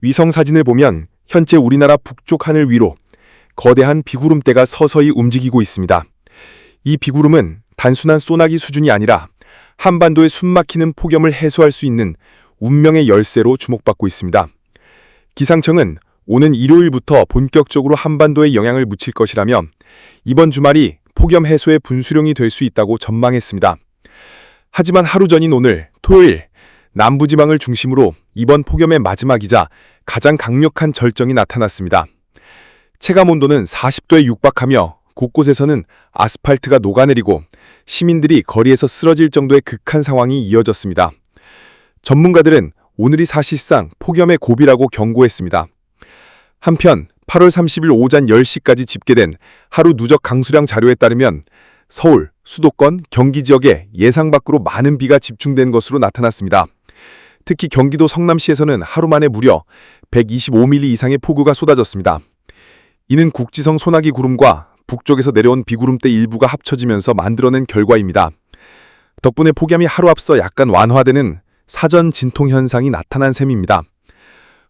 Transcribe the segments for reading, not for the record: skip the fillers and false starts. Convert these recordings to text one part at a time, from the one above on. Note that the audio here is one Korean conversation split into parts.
위성 사진을 보면 현재 우리나라 북쪽 하늘 위로 거대한 비구름대가 서서히 움직이고 있습니다. 이 비구름은 단순한 소나기 수준이 아니라 한반도의 숨막히는 폭염을 해소할 수 있는 운명의 열쇠로 주목받고 있습니다. 기상청은 오는 일요일부터 본격적으로 한반도에 영향을 미칠 것이라며 이번 주말이 폭염 해소의 분수령이 될 수 있다고 전망했습니다. 하지만 하루 전인 오늘 토요일 남부지방을 중심으로 이번 폭염의 마지막이자 가장 강력한 절정이 나타났습니다. 체감온도는 40도에 육박하며 곳곳에서는 아스팔트가 녹아내리고 시민들이 거리에서 쓰러질 정도의 극한 상황이 이어졌습니다. 전문가들은 오늘이 사실상 폭염의 고비라고 경고했습니다. 한편 8월 30일 오전 10시까지 집계된 하루 누적 강수량 자료에 따르면 서울, 수도권, 경기 지역에 예상 밖으로 많은 비가 집중된 것으로 나타났습니다. 특히 경기도 성남시에서는 하루 만에 무려 125mm 이상의 폭우가 쏟아졌습니다. 이는 국지성 소나기 구름과 북쪽에서 내려온 비구름대 일부가 합쳐지면서 만들어낸 결과입니다. 덕분에 폭염이 하루 앞서 약간 완화되는 사전 진통 현상이 나타난 셈입니다.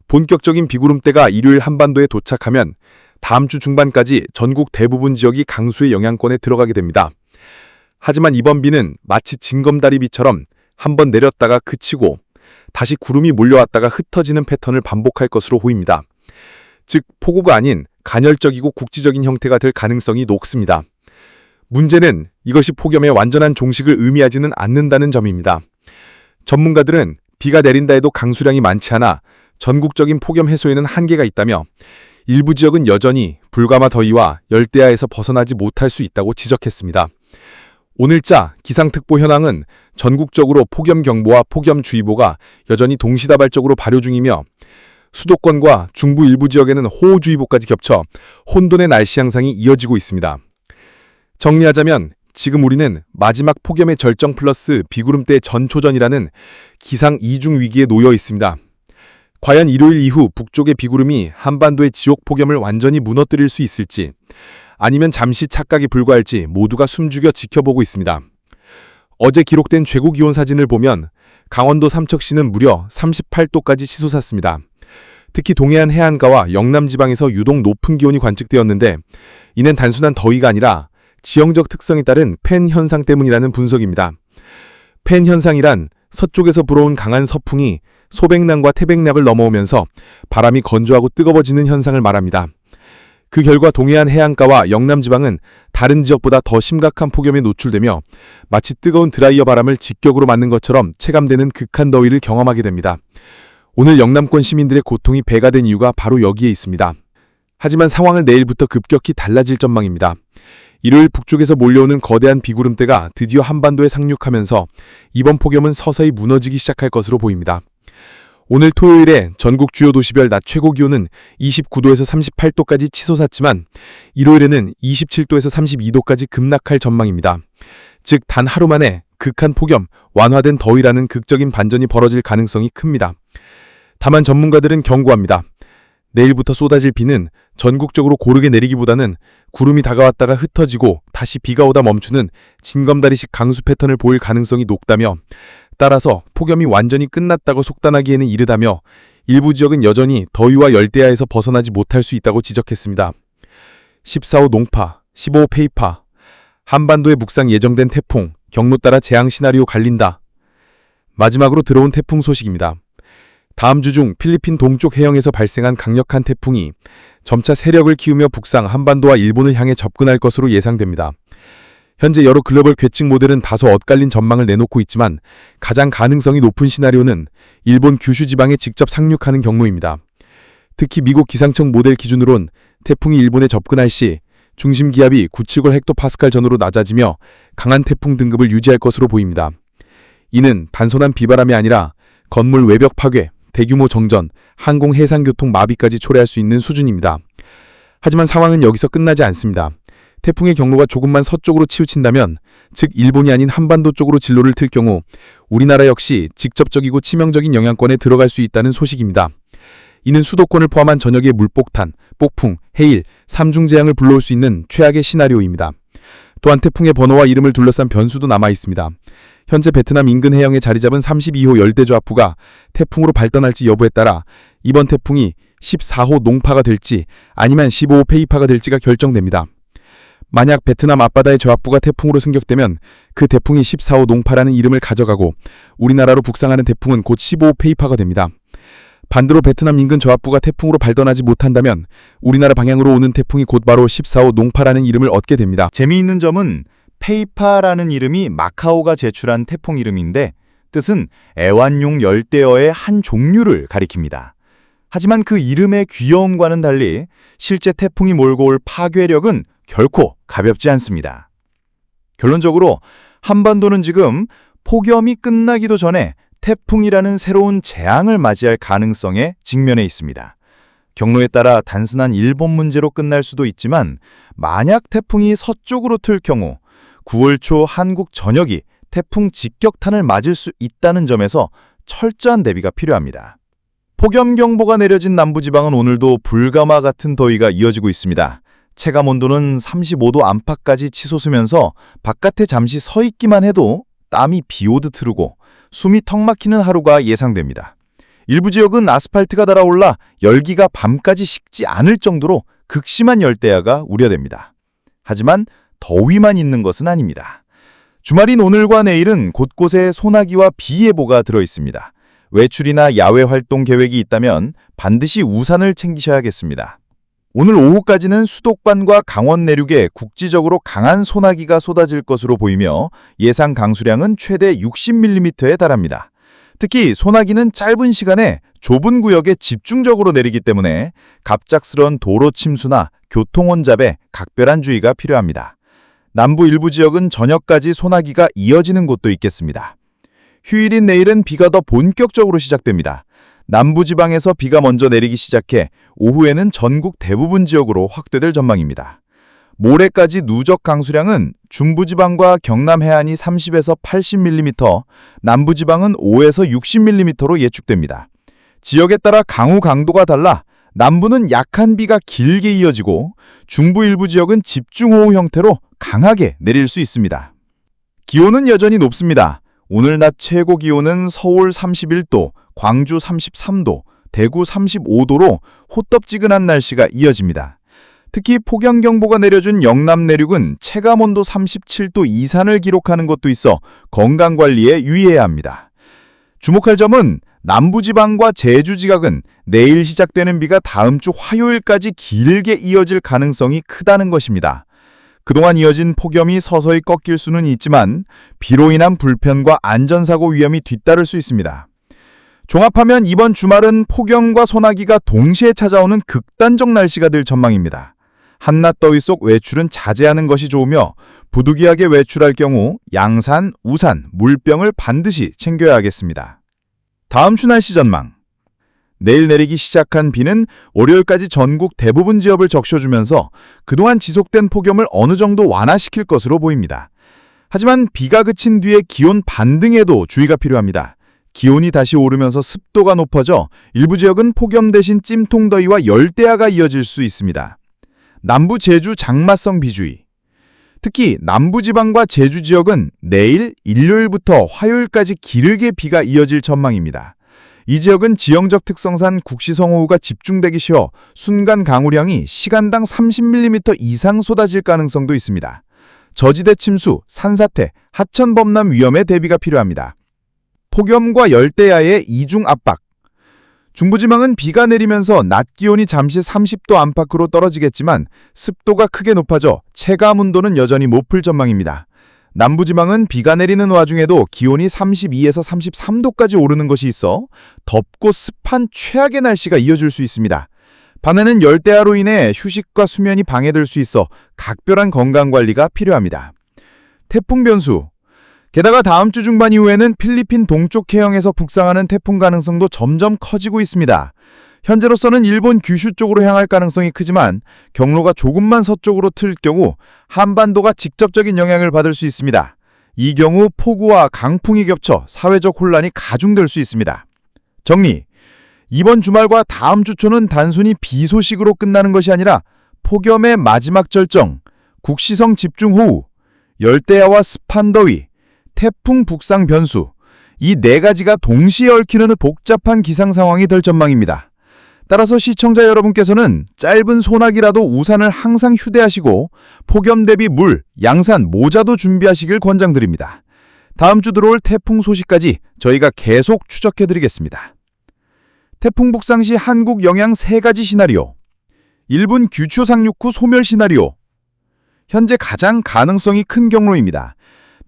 본격적인 비구름대가 일요일 한반도에 도착하면 다음 주 중반까지 전국 대부분 지역이 강수의 영향권에 들어가게 됩니다. 하지만 이번 비는 마치 징검다리비처럼 한번 내렸다가 그치고 다시 구름이 몰려왔다가 흩어지는 패턴을 반복할 것으로 보입니다. 즉 폭우가 아닌 간헐적이고 국지적인 형태가 될 가능성이 높습니다. 문제는 이것이 폭염의 완전한 종식을 의미하지는 않는다는 점입니다. 전문가들은 비가 내린다 해도 강수량이 많지 않아 전국적인 폭염 해소에는 한계가 있다며 일부 지역은 여전히 불가마 더위와 열대야에서 벗어나지 못할 수 있다고 지적했습니다. 오늘자 기상특보 현황은 전국적으로 폭염경보와 폭염주의보가 여전히 동시다발적으로 발효 중이며 수도권과 중부 일부 지역에는 호우주의보까지 겹쳐 혼돈의 날씨 양상이 이어지고 있습니다. 정리하자면 지금 우리는 마지막 폭염의 절정 플러스 비구름대의 전초전이라는 기상 이중 위기에 놓여 있습니다. 과연 일요일 이후 북쪽의 비구름이 한반도의 지옥 폭염을 완전히 무너뜨릴 수 있을지 아니면 잠시 착각에 불과할지 모두가 숨죽여 지켜보고 있습니다. 어제 기록된 최고기온 사진을 보면 강원도 삼척시는 무려 38도까지 치솟았습니다. 특히 동해안 해안가와 영남지방에서 유독 높은 기온이 관측되었는데 이는 단순한 더위가 아니라 지형적 특성에 따른 팬 현상 때문이라는 분석입니다. 팬 현상이란 서쪽에서 불어온 강한 서풍이 소백낭과 태백낭을 넘어오면서 바람이 건조하고 뜨거워지는 현상을 말합니다. 그 결과 동해안 해안가와 영남지방은 다른 지역보다 더 심각한 폭염에 노출되며 마치 뜨거운 드라이어 바람을 직격으로 맞는 것처럼 체감되는 극한 더위를 경험하게 됩니다. 오늘 영남권 시민들의 고통이 배가 된 이유가 바로 여기에 있습니다. 하지만 상황은 내일부터 급격히 달라질 전망입니다. 일요일 북쪽에서 몰려오는 거대한 비구름대가 드디어 한반도에 상륙하면서 이번 폭염은 서서히 무너지기 시작할 것으로 보입니다. 오늘 토요일에 전국 주요 도시별 낮 최고기온은 29도에서 38도까지 치솟았지만 일요일에는 27도에서 32도까지 급락할 전망입니다. 즉 단 하루 만에 극한 폭염, 완화된 더위라는 극적인 반전이 벌어질 가능성이 큽니다. 다만 전문가들은 경고합니다. 내일부터 쏟아질 비는 전국적으로 고르게 내리기보다는 구름이 다가왔다가 흩어지고 다시 비가 오다 멈추는 징검다리식 강수 패턴을 보일 가능성이 높다며 따라서 폭염이 완전히 끝났다고 속단하기에는 이르다며 일부 지역은 여전히 더위와 열대야에서 벗어나지 못할 수 있다고 지적했습니다. 14호 농파, 15호 페이파, 한반도에 묵상 예정된 태풍, 경로 따라 재앙 시나리오 갈린다. 마지막으로 들어온 태풍 소식입니다. 다음 주 중 필리핀 동쪽 해영에서 발생한 강력한 태풍이 점차 세력을 키우며 북상 한반도와 일본을 향해 접근할 것으로 예상됩니다. 현재 여러 글로벌 계측 모델은 다소 엇갈린 전망을 내놓고 있지만 가장 가능성이 높은 시나리오는 일본 규슈 지방에 직접 상륙하는 경로입니다. 특히 미국 기상청 모델 기준으론 태풍이 일본에 접근할 시 중심 기압이 970 헥토파스칼 전후로 낮아지며 강한 태풍 등급을 유지할 것으로 보입니다. 이는 단순한 비바람이 아니라 건물 외벽 파괴, 대규모 정전, 항공 해상교통 마비까지 초래할 수 있는 수준입니다. 하지만 상황은 여기서 끝나지 않습니다. 태풍의 경로가 조금만 서쪽으로 치우친다면, 즉 일본이 아닌 한반도 쪽으로 진로를 틀 경우 우리나라 역시 직접적이고 치명적인 영향권에 들어갈 수 있다는 소식입니다. 이는 수도권을 포함한 전역에 물폭탄, 폭풍, 해일, 삼중재앙을 불러올 수 있는 최악의 시나리오입니다. 또한 태풍의 번호와 이름을 둘러싼 변수도 남아 있습니다. 현재 베트남 인근 해영에 자리 잡은 32호 열대저하프가 태풍으로 발전할지 여부에 따라 이번 태풍이 14호 농파가 될지 아니면 15호 페이파가 될지가 결정됩니다. 만약 베트남 앞바다의 저압부가 태풍으로 승격되면 그 태풍이 14호 농파라는 이름을 가져가고 우리나라로 북상하는 태풍은 곧 15호 페이파가 됩니다. 반대로 베트남 인근 저압부가 태풍으로 발전하지 못한다면 우리나라 방향으로 오는 태풍이 곧바로 14호 농파라는 이름을 얻게 됩니다. 재미있는 점은 페이파라는 이름이 마카오가 제출한 태풍 이름인데 뜻은 애완용 열대어의 한 종류를 가리킵니다. 하지만 그 이름의 귀여움과는 달리 실제 태풍이 몰고 올 파괴력은 결코 가볍지 않습니다. 결론적으로 한반도는 지금 폭염이 끝나기도 전에 태풍이라는 새로운 재앙을 맞이할 가능성에 직면해 있습니다. 경로에 따라 단순한 일본 문제로 끝날 수도 있지만 만약 태풍이 서쪽으로 틀 경우 9월 초 한국 전역이 태풍 직격탄을 맞을 수 있다는 점에서 철저한 대비가 필요합니다. 폭염경보가 내려진 남부지방은 오늘도 불가마 같은 더위가 이어지고 있습니다. 체감온도는 35도 안팎까지 치솟으면서 바깥에 잠시 서 있기만 해도 땀이 비오듯 흐르고 숨이 턱 막히는 하루가 예상됩니다. 일부 지역은 아스팔트가 달아올라 열기가 밤까지 식지 않을 정도로 극심한 열대야가 우려됩니다. 하지만 더위만 있는 것은 아닙니다. 주말인 오늘과 내일은 곳곳에 소나기와 비 예보가 들어있습니다. 외출이나 야외 활동 계획이 있다면 반드시 우산을 챙기셔야겠습니다. 오늘 오후까지는 수도권과 강원 내륙에 국지적으로 강한 소나기가 쏟아질 것으로 보이며 예상 강수량은 최대 60mm에 달합니다. 특히 소나기는 짧은 시간에 좁은 구역에 집중적으로 내리기 때문에 갑작스런 도로 침수나 교통 혼잡에 각별한 주의가 필요합니다. 남부 일부 지역은 저녁까지 소나기가 이어지는 곳도 있겠습니다. 휴일인 내일은 비가 더 본격적으로 시작됩니다. 남부지방에서 비가 먼저 내리기 시작해 오후에는 전국 대부분 지역으로 확대될 전망입니다. 모레까지 누적 강수량은 중부지방과 경남 해안이 30에서 80mm, 남부지방은 5에서 60mm로 예측됩니다. 지역에 따라 강우 강도가 달라 남부는 약한 비가 길게 이어지고 중부 일부 지역은 집중호우 형태로 강하게 내릴 수 있습니다. 기온은 여전히 높습니다. 오늘 낮 최고 기온은 서울 31도, 광주 33도, 대구 35도로 호떡지근한 날씨가 이어집니다. 특히 폭염경보가 내려준 영남 내륙은 체감온도 37도 이상을 기록하는 곳도 있어 건강관리에 유의해야 합니다. 주목할 점은 남부지방과 제주지각은 내일 시작되는 비가 다음 주 화요일까지 길게 이어질 가능성이 크다는 것입니다. 그동안 이어진 폭염이 서서히 꺾일 수는 있지만 비로 인한 불편과 안전사고 위험이 뒤따를 수 있습니다. 종합하면 이번 주말은 폭염과 소나기가 동시에 찾아오는 극단적 날씨가 될 전망입니다. 한낮 더위 속 외출은 자제하는 것이 좋으며 부득이하게 외출할 경우 양산, 우산, 물병을 반드시 챙겨야 하겠습니다. 다음 주 날씨 전망. 내일 내리기 시작한 비는 월요일까지 전국 대부분 지역을 적셔주면서 그동안 지속된 폭염을 어느 정도 완화시킬 것으로 보입니다. 하지만 비가 그친 뒤에 기온 반등에도 주의가 필요합니다. 기온이 다시 오르면서 습도가 높아져 일부 지역은 폭염 대신 찜통더위와 열대야가 이어질 수 있습니다. 남부 제주 장마성 비주의. 특히 남부지방과 제주 지역은 내일, 일요일부터 화요일까지 길게 비가 이어질 전망입니다. 이 지역은 지형적 특성상 국시성호우가 집중되기 쉬워 순간 강우량이 시간당 30mm 이상 쏟아질 가능성도 있습니다. 저지대 침수, 산사태, 하천 범람 위험에 대비가 필요합니다. 폭염과 열대야의 이중 압박. 중부지방은 비가 내리면서 낮 기온이 잠시 30도 안팎으로 떨어지겠지만 습도가 크게 높아져 체감온도는 여전히 높을 전망입니다. 남부지방은 비가 내리는 와중에도 기온이 32에서 33도까지 오르는 것이 있어 덥고 습한 최악의 날씨가 이어질 수 있습니다. 반면에 열대야로 인해 휴식과 수면이 방해될 수 있어 각별한 건강관리가 필요합니다. 태풍 변수. 게다가 다음 주 중반 이후에는 필리핀 동쪽 해역에서 북상하는 태풍 가능성도 점점 커지고 있습니다. 현재로서는 일본 규슈 쪽으로 향할 가능성이 크지만 경로가 조금만 서쪽으로 틀 경우 한반도가 직접적인 영향을 받을 수 있습니다. 이 경우 폭우와 강풍이 겹쳐 사회적 혼란이 가중될 수 있습니다. 정리. 이번 주말과 다음 주 초는 단순히 비 소식으로 끝나는 것이 아니라 폭염의 마지막 절정, 국시성 집중호우, 열대야와 습한 더위, 태풍 북상 변수, 이 네 가지가 동시에 얽히는 복잡한 기상 상황이 될 전망입니다. 따라서 시청자 여러분께서는 짧은 소나기라도 우산을 항상 휴대하시고 폭염 대비 물, 양산, 모자도 준비하시길 권장드립니다. 다음 주 들어올 태풍 소식까지 저희가 계속 추적해드리겠습니다. 태풍 북상 시 한국 영향 3가지 시나리오. 일본 규슈 상륙 후 소멸 시나리오. 현재 가장 가능성이 큰 경로입니다.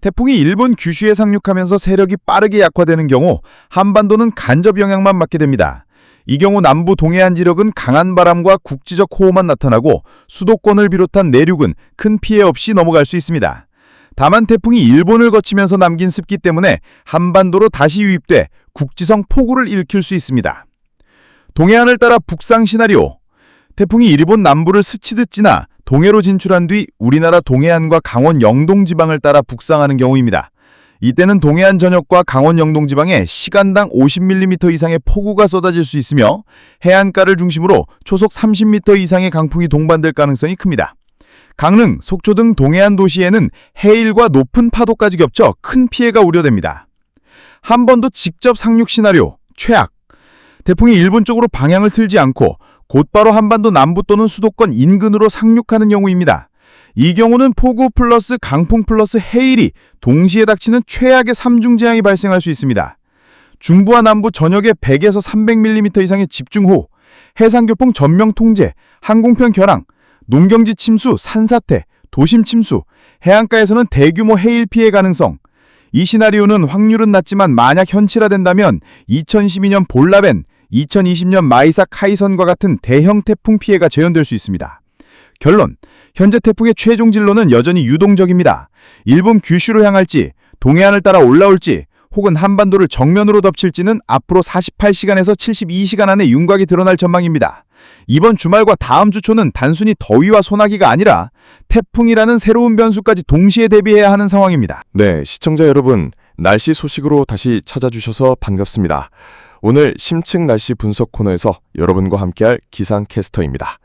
태풍이 일본 규슈에 상륙하면서 세력이 빠르게 약화되는 경우 한반도는 간접 영향만 받게 됩니다. 이 경우 남부 동해안 지역은 강한 바람과 국지적 호우만 나타나고 수도권을 비롯한 내륙은 큰 피해 없이 넘어갈 수 있습니다. 다만 태풍이 일본을 거치면서 남긴 습기 때문에 한반도로 다시 유입돼 국지성 폭우를 일으킬 수 있습니다. 동해안을 따라 북상 시나리오. 태풍이 일본 남부를 스치듯 지나 동해로 진출한 뒤 우리나라 동해안과 강원 영동 지방을 따라 북상하는 경우입니다. 이때는 동해안 전역과 강원 영동 지방에 시간당 50mm 이상의 폭우가 쏟아질 수 있으며 해안가를 중심으로 초속 30m 이상의 강풍이 동반될 가능성이 큽니다. 강릉, 속초 등 동해안 도시에는 해일과 높은 파도까지 겹쳐 큰 피해가 우려됩니다. 한 번 더 직접 상륙 시나리오, 최악. 태풍이 일본 쪽으로 방향을 틀지 않고 곧바로 한반도 남부 또는 수도권 인근으로 상륙하는 경우입니다. 이 경우는 폭우 플러스 강풍 플러스 해일이 동시에 닥치는 최악의 삼중재앙이 발생할 수 있습니다. 중부와 남부 전역에 100에서 300mm 이상의 집중호우, 해상교통 전면 통제, 항공편 결항, 농경지 침수, 산사태, 도심 침수, 해안가에서는 대규모 해일 피해 가능성. 이 시나리오는 확률은 낮지만 만약 현실화된다면 2012년 볼라벤, 2020년 마이사 카이선과 같은 대형 태풍 피해가 재현될 수 있습니다. 결론, 현재 태풍의 최종 진로는 여전히 유동적입니다. 일본 규슈로 향할지, 동해안을 따라 올라올지, 혹은 한반도를 정면으로 덮칠지는 앞으로 48시간에서 72시간 안에 윤곽이 드러날 전망입니다. 이번 주말과 다음 주 초는 단순히 더위와 소나기가 아니라 태풍이라는 새로운 변수까지 동시에 대비해야 하는 상황입니다. 네, 시청자 여러분, 날씨 소식으로 다시 찾아주셔서 반갑습니다. 오늘 심층 날씨 분석 코너에서 여러분과 함께할 기상캐스터입니다.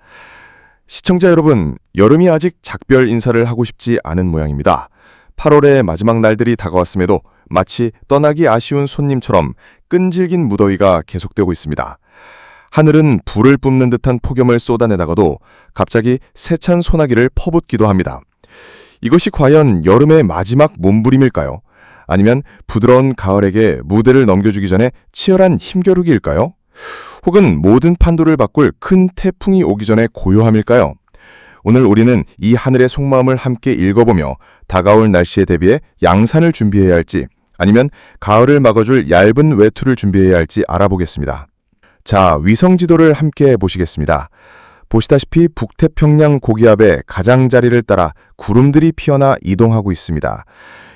시청자 여러분, 여름이 아직 작별 인사를 하고 싶지 않은 모양입니다. 8월의 마지막 날들이 다가왔음에도 마치 떠나기 아쉬운 손님처럼 끈질긴 무더위가 계속되고 있습니다. 하늘은 불을 뿜는 듯한 폭염을 쏟아내다가도 갑자기 세찬 소나기를 퍼붓기도 합니다. 이것이 과연 여름의 마지막 몸부림일까요? 아니면 부드러운 가을에게 무대를 넘겨주기 전에 치열한 힘겨루기일까요? 혹은 모든 판도를 바꿀 큰 태풍이 오기 전에 고요함일까요? 오늘 우리는 이 하늘의 속마음을 함께 읽어보며 다가올 날씨에 대비해 양산을 준비해야 할지 아니면 가을을 막아줄 얇은 외투를 준비해야 할지 알아보겠습니다. 자, 위성지도를 함께 보시겠습니다. 보시다시피 북태평양 고기압의 가장자리를 따라 구름들이 피어나 이동하고 있습니다.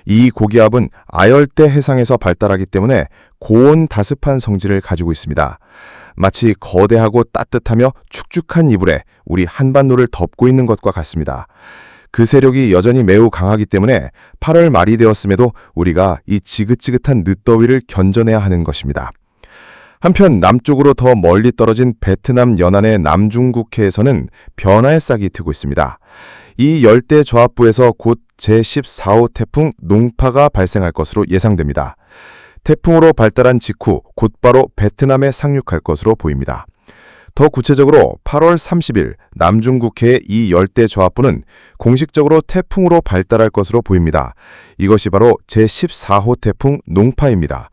이 고기압은 아열대 해상에서 발달하기 때문에 고온 다습한 성질을 가지고 있습니다. 마치 거대하고 따뜻하며 축축한 이불에 우리 한반도를 덮고 있는 것과 같습니다. 그 세력이 여전히 매우 강하기 때문에 8월 말이 되었음에도 우리가 이 지긋지긋한 늦더위를 견뎌내야 하는 것입니다. 한편 남쪽으로 더 멀리 떨어진 베트남 연안의 남중국해에서는 변화의 싹이 트고 있습니다. 이 열대 저압부에서 곧 제14호 태풍 농파가 발생할 것으로 예상됩니다. 태풍으로 발달한 직후 곧바로 베트남에 상륙할 것으로 보입니다. 더 구체적으로 8월 30일 남중국해의 이 열대 저압부는 공식적으로 태풍으로 발달할 것으로 보입니다. 이것이 바로 제14호 태풍 농파입니다.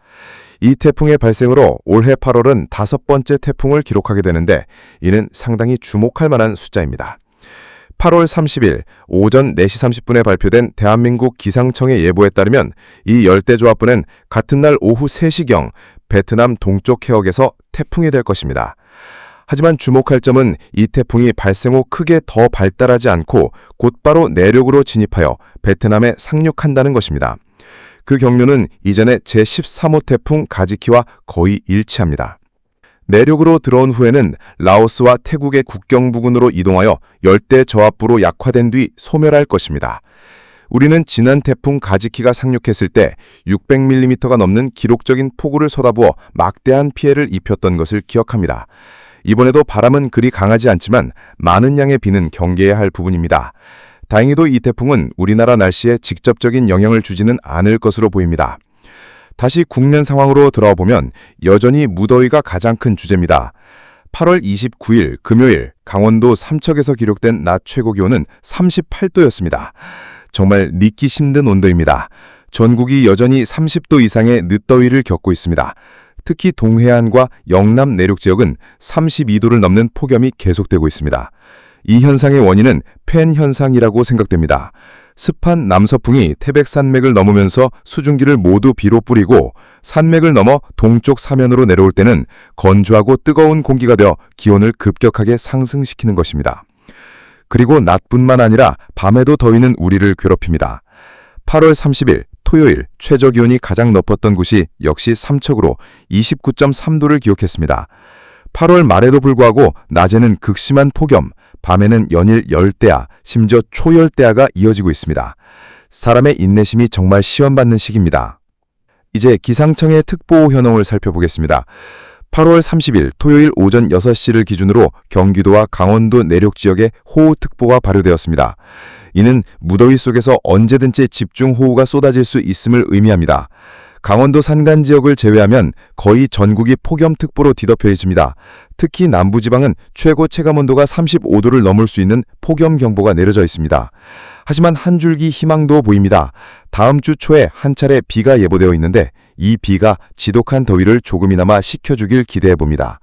이 태풍의 발생으로 올해 8월은 5번째 태풍을 기록하게 되는데 이는 상당히 주목할 만한 숫자입니다. 8월 30일 오전 4시 30분에 발표된 대한민국 기상청의 예보에 따르면 이 열대저압부는 같은 날 오후 3시경 베트남 동쪽 해역에서 태풍이 될 것입니다. 하지만 주목할 점은 이 태풍이 발생 후 크게 더 발달하지 않고 곧바로 내륙으로 진입하여 베트남에 상륙한다는 것입니다. 그 경로는 이전의 제13호 태풍 가지키와 거의 일치합니다. 내륙으로 들어온 후에는 라오스와 태국의 국경 부근으로 이동하여 열대 저압부로 약화된 뒤 소멸할 것입니다. 우리는 지난 태풍 가지키가 상륙했을 때 600mm가 넘는 기록적인 폭우를 쏟아부어 막대한 피해를 입혔던 것을 기억합니다. 이번에도 바람은 그리 강하지 않지만 많은 양의 비는 경계해야 할 부분입니다. 다행히도 이 태풍은 우리나라 날씨에 직접적인 영향을 주지는 않을 것으로 보입니다. 다시 국내 상황으로 들어와 보면 여전히 무더위가 가장 큰 주제입니다. 8월 29일 금요일 강원도 삼척에서 기록된 낮 최고 기온은 38도였습니다. 정말 믿기 힘든 온도입니다. 전국이 여전히 30도 이상의 늦더위를 겪고 있습니다. 특히 동해안과 영남 내륙 지역은 32도를 넘는 폭염이 계속되고 있습니다. 이 현상의 원인은 팬 현상이라고 생각됩니다. 습한 남서풍이 태백산맥을 넘으면서 수증기를 모두 비로 뿌리고 산맥을 넘어 동쪽 사면으로 내려올 때는 건조하고 뜨거운 공기가 되어 기온을 급격하게 상승시키는 것입니다. 그리고 낮뿐만 아니라 밤에도 더위는 우리를 괴롭힙니다. 8월 30일 토요일 최저 기온이 가장 높았던 곳이 역시 삼척으로 29.3도를 기록했습니다. 8월 말에도 불구하고 낮에는 극심한 폭염, 밤에는 연일 열대야, 심지어 초열대야가 이어지고 있습니다. 사람의 인내심이 정말 시험받는 시기입니다. 이제 기상청의 특보호 현황을 살펴보겠습니다. 8월 30일 토요일 오전 6시를 기준으로 경기도와 강원도 내륙 지역에 호우특보가 발효되었습니다. 이는 무더위 속에서 언제든지 집중호우가 쏟아질 수 있음을 의미합니다. 강원도 산간 지역을 제외하면 거의 전국이 폭염특보로 뒤덮여있습니다. 특히 남부지방은 최고 체감온도가 35도를 넘을 수 있는 폭염경보가 내려져 있습니다. 하지만 한 줄기 희망도 보입니다. 다음 주 초에 한 차례 비가 예보되어 있는데 이 비가 지독한 더위를 조금이나마 식혀주길 기대해봅니다.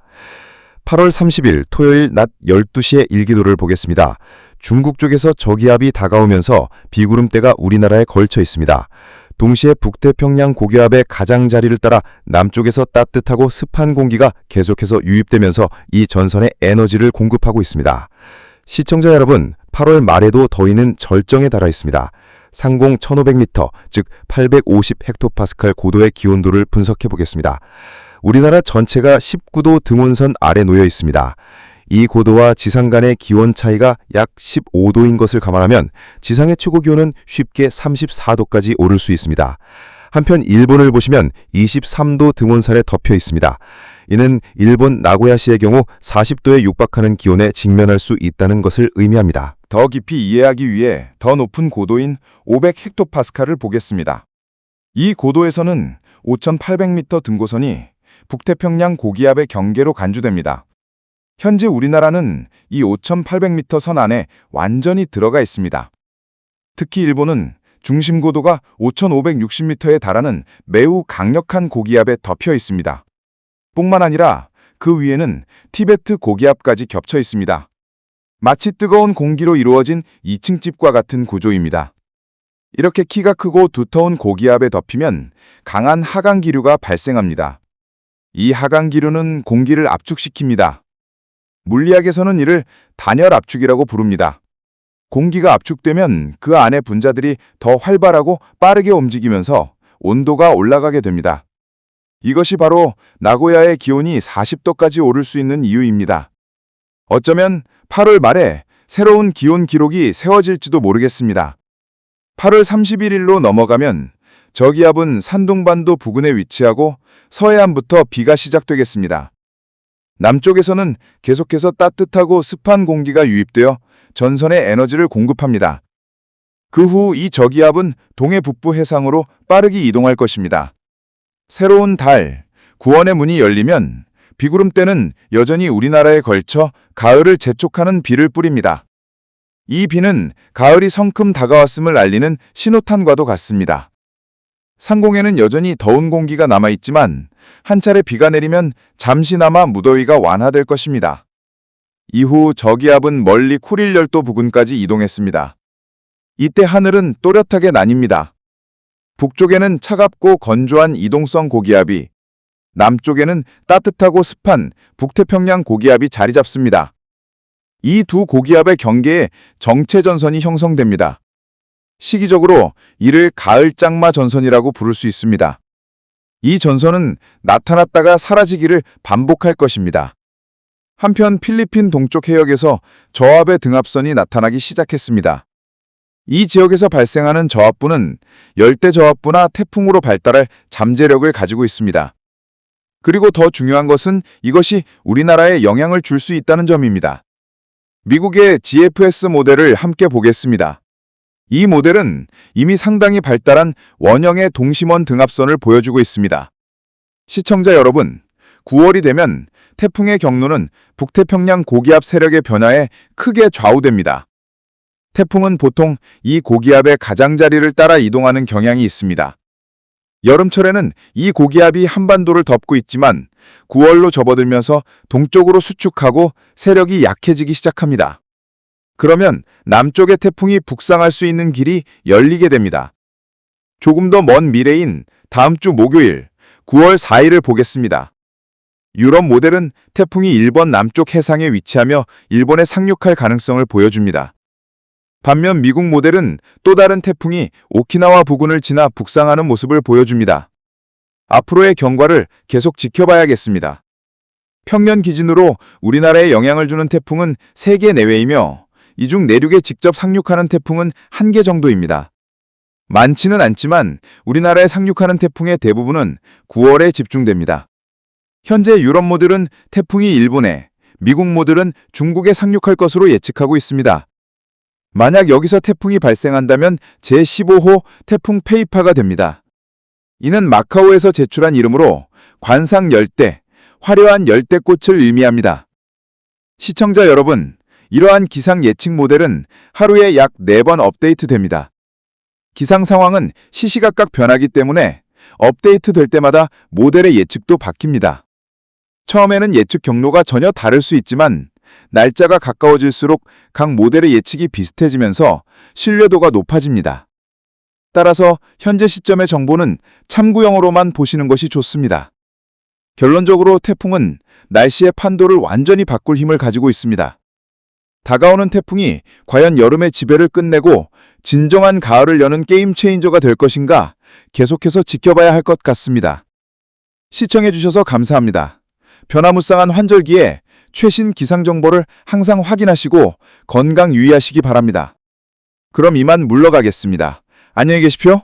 8월 30일 토요일 낮 12시의 일기도를 보겠습니다. 중국 쪽에서 저기압이 다가오면서 비구름대가 우리나라에 걸쳐 있습니다. 동시에 북태평양 고기압의 가장자리를 따라 남쪽에서 따뜻하고 습한 공기가 계속해서 유입되면서 이 전선에 에너지를 공급하고 있습니다. 시청자 여러분, 8월 말에도 더위는 절정에 달하 있습니다. 상공 1500m, 즉 850헥토파스칼 고도의 기온도를 분석해 보겠습니다. 우리나라 전체가 19도 등원선 아래 놓여 있습니다. 이 고도와 지상 간의 기온 차이가 약 15도인 것을 감안하면 지상의 최고 기온은 쉽게 34도까지 오를 수 있습니다. 한편 일본을 보시면 23도 등원선에 덮여 있습니다. 이는 일본 나고야시의 경우 40도에 육박하는 기온에 직면할 수 있다는 것을 의미합니다. 더 깊이 이해하기 위해 더 높은 고도인 500헥토파스칼을 보겠습니다. 이 고도에서는 5,800m 등고선이 북태평양 고기압의 경계로 간주됩니다. 현재 우리나라는 이 5,800m 선 안에 완전히 들어가 있습니다. 특히 일본은 중심 고도가 5,560m에 달하는 매우 강력한 고기압에 덮여 있습니다. 뿐만 아니라 그 위에는 티베트 고기압까지 겹쳐 있습니다. 마치 뜨거운 공기로 이루어진 2층 집과 같은 구조입니다. 이렇게 키가 크고 두터운 고기압에 덮이면 강한 하강 기류가 발생합니다. 이 하강 기류는 공기를 압축시킵니다. 물리학에서는 이를 단열 압축이라고 부릅니다. 공기가 압축되면 그 안의 분자들이 더 활발하고 빠르게 움직이면서 온도가 올라가게 됩니다. 이것이 바로 나고야의 기온이 40도까지 오를 수 있는 이유입니다. 어쩌면 8월 말에 새로운 기온 기록이 세워질지도 모르겠습니다. 8월 31일로 넘어가면 저기압은 산둥반도 부근에 위치하고 서해안부터 비가 시작되겠습니다. 남쪽에서는 계속해서 따뜻하고 습한 공기가 유입되어 전선에 에너지를 공급합니다. 그 후 이 저기압은 동해 북부 해상으로 빠르게 이동할 것입니다. 새로운 달, 구원의 문이 열리면 비구름대는 여전히 우리나라에 걸쳐 가을을 재촉하는 비를 뿌립니다. 이 비는 가을이 성큼 다가왔음을 알리는 신호탄과도 같습니다. 상공에는 여전히 더운 공기가 남아있지만 한 차례 비가 내리면 잠시나마 무더위가 완화될 것입니다. 이후 저기압은 멀리 쿠릴열도 부근까지 이동했습니다. 이때 하늘은 또렷하게 나뉩니다. 북쪽에는 차갑고 건조한 이동성 고기압이, 남쪽에는 따뜻하고 습한 북태평양 고기압이 자리 잡습니다. 이 두 고기압의 경계에 정체전선이 형성됩니다. 시기적으로 이를 가을장마 전선이라고 부를 수 있습니다. 이 전선은 나타났다가 사라지기를 반복할 것입니다. 한편 필리핀 동쪽 해역에서 저압의 등압선이 나타나기 시작했습니다. 이 지역에서 발생하는 저압부는 열대저압부나 태풍으로 발달할 잠재력을 가지고 있습니다. 그리고 더 중요한 것은 이것이 우리나라에 영향을 줄 수 있다는 점입니다. 미국의 GFS 모델을 함께 보겠습니다. 이 모델은 이미 상당히 발달한 원형의 동심원 등압선을 보여주고 있습니다. 시청자 여러분, 9월이 되면 태풍의 경로는 북태평양 고기압 세력의 변화에 크게 좌우됩니다. 태풍은 보통 이 고기압의 가장자리를 따라 이동하는 경향이 있습니다. 여름철에는 이 고기압이 한반도를 덮고 있지만 9월로 접어들면서 동쪽으로 수축하고 세력이 약해지기 시작합니다. 그러면 남쪽의 태풍이 북상할 수 있는 길이 열리게 됩니다. 조금 더 먼 미래인 다음 주 목요일 9월 4일을 보겠습니다. 유럽 모델은 태풍이 일본 남쪽 해상에 위치하며 일본에 상륙할 가능성을 보여줍니다. 반면 미국 모델은 또 다른 태풍이 오키나와 부근을 지나 북상하는 모습을 보여줍니다. 앞으로의 경과를 계속 지켜봐야겠습니다. 평년 기준으로 우리나라에 영향을 주는 태풍은 3개 내외이며 이 중 내륙에 직접 상륙하는 태풍은 1개 정도입니다. 많지는 않지만 우리나라에 상륙하는 태풍의 대부분은 9월에 집중됩니다. 현재 유럽 모델은 태풍이 일본에, 미국 모델은 중국에 상륙할 것으로 예측하고 있습니다. 만약 여기서 태풍이 발생한다면 제15호 태풍 페이파가 됩니다. 이는 마카오에서 제출한 이름으로 관상 열대, 화려한 열대꽃을 의미합니다. 시청자 여러분, 이러한 기상 예측 모델은 하루에 약 4번 업데이트됩니다. 기상 상황은 시시각각 변하기 때문에 업데이트 될 때마다 모델의 예측도 바뀝니다. 처음에는 예측 경로가 전혀 다를 수 있지만 날짜가 가까워질수록 각 모델의 예측이 비슷해지면서 신뢰도가 높아집니다. 따라서 현재 시점의 정보는 참고용으로만 보시는 것이 좋습니다. 결론적으로 태풍은 날씨의 판도를 완전히 바꿀 힘을 가지고 있습니다. 다가오는 태풍이 과연 여름의 지배를 끝내고 진정한 가을을 여는 게임 체인저가 될 것인가 계속해서 지켜봐야 할 것 같습니다. 시청해주셔서 감사합니다. 변화무쌍한 환절기에 최신 기상 정보를 항상 확인하시고 건강 유의하시기 바랍니다. 그럼 이만 물러가겠습니다. 안녕히 계십시오.